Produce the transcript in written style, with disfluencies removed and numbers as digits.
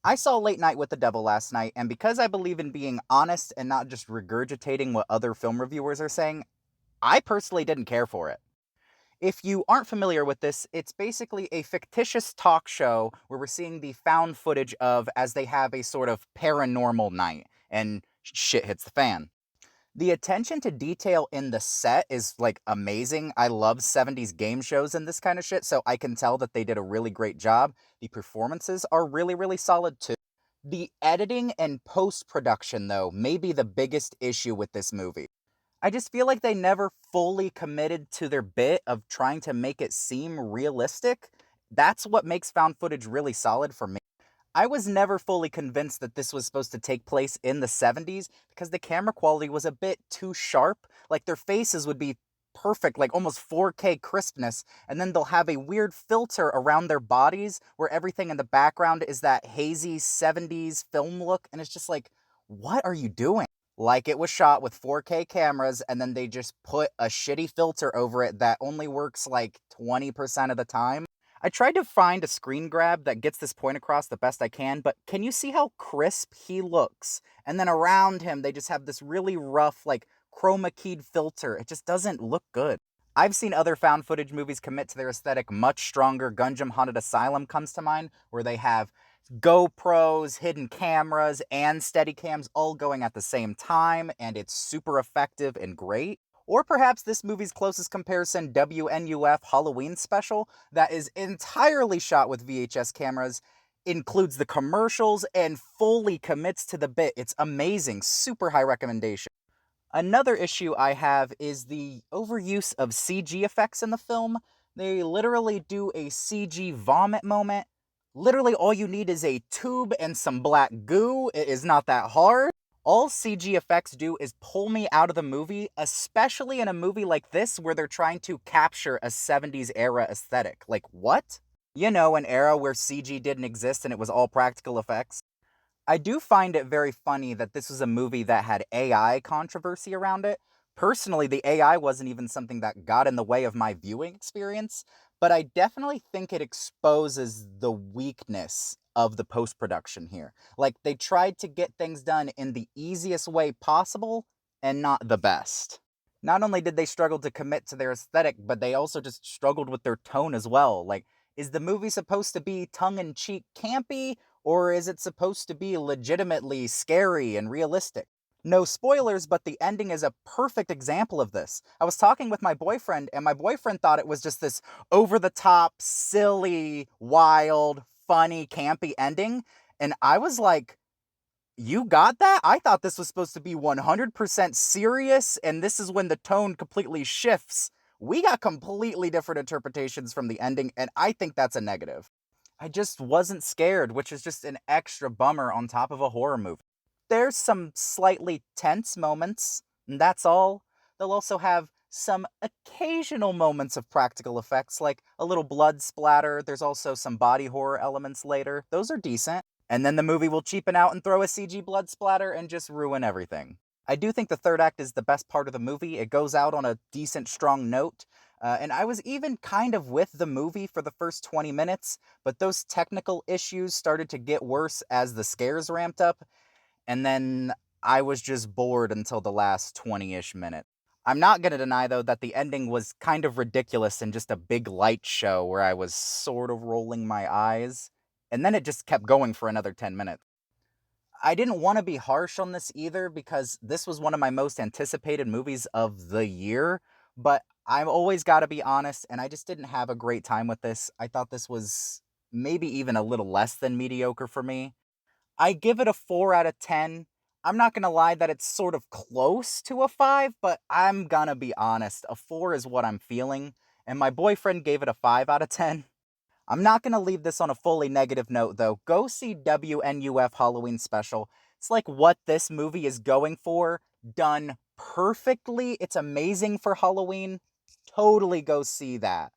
I saw Late Night with the Devil last night, and because I believe in being honest and not just regurgitating what other film reviewers are saying, I personally didn't care for it. If you aren't familiar with this, it's basically a fictitious talk show where we're seeing the found footage of as they have a sort of paranormal night and shit hits the fan. The attention to detail in the set is like amazing. I love 70s game shows and this kind of shit, so I can tell that they did a really great job. The performances are really, really solid too. The editing and post production, though, may be the biggest issue with this movie. I just feel like they never fully committed to their bit of trying to make it seem realistic. That's what makes found footage really solid for me. I was never fully convinced that this was supposed to take place in the 70s because the camera quality was a bit too sharp. Like their faces would be perfect, like almost 4K crispness, and then they'll have a weird filter around their bodies where everything in the background is that hazy 70s film look, and it's just like, what are you doing? Like it was shot with 4K cameras, and then they just put a shitty filter over it that only works like 20% of the time. I tried to find a screen grab that gets this point across the best I can, but can you see how crisp he looks? And then around him, they just have this really rough, like, chroma keyed filter. It just doesn't look good. I've seen other found footage movies commit to their aesthetic much stronger. Gungeon Haunted Asylum comes to mind, where they have GoPros, hidden cameras, and Steadicams all going at the same time, and it's super effective and great. Or perhaps this movie's closest comparison, WNUF Halloween Special, that is entirely shot with VHS cameras, includes the commercials, and fully commits to the bit. It's amazing. Super high recommendation. Another issue I have is the overuse of CG effects in the film. They literally do a CG vomit moment. Literally, all you need is a tube and some black goo. It is not that hard. All CG effects do is pull me out of the movie, especially in a movie like this where they're trying to capture a 70s era aesthetic. Like, what? You know, an era where CG didn't exist and it was all practical effects. I do find it very funny that this was a movie that had AI controversy around it. Personally, the AI wasn't even something that got in the way of my viewing experience, but I definitely think it exposes the weakness of the post production here. Like, they tried to get things done in the easiest way possible and not the best. Not only did they struggle to commit to their aesthetic, but they also just struggled with their tone as well. Like, is the movie supposed to be tongue in cheek campy, or is it supposed to be legitimately scary and realistic? No spoilers, but the ending is a perfect example of this. I was talking with my boyfriend, and my boyfriend thought it was just this over the top, silly, wild, funny, campy ending. And I was like, you got that? I thought this was supposed to be 100% serious, and this is when the tone completely shifts. We got completely different interpretations from the ending, and I think that's a negative. I just wasn't scared, which is just an extra bummer on top of a horror movie. There's some slightly tense moments, and that's all. They'll also have some occasional moments of practical effects, like a little blood splatter. There's also some body horror elements later. Those are decent. And then the movie will cheapen out and throw a CG blood splatter and just ruin everything. I do think the third act is the best part of the movie. It goes out on a decent, strong note. And I was even kind of with the movie for the first 20 minutes, but those technical issues started to get worse as the scares ramped up, and then I was just bored until the last 20 ish minutes. I'm not going to deny, though, that the ending was kind of ridiculous and just a big light show where I was sort of rolling my eyes, and then it just kept going for another 10 minutes. I didn't want to be harsh on this either because this was one of my most anticipated movies of the year, but I've always got to be honest, and I just didn't have a great time with this. I thought this was maybe even a little less than mediocre for me. I give it a 4 out of 10. I'm not going to lie that it's sort of close to a 5, but I'm going to be honest. A 4 is what I'm feeling, and my boyfriend gave it a 5 out of 10. I'm not going to leave this on a fully negative note, though. Go see WNUF Halloween Special. It's like what this movie is going for, done perfectly. It's amazing for Halloween. Totally go see that.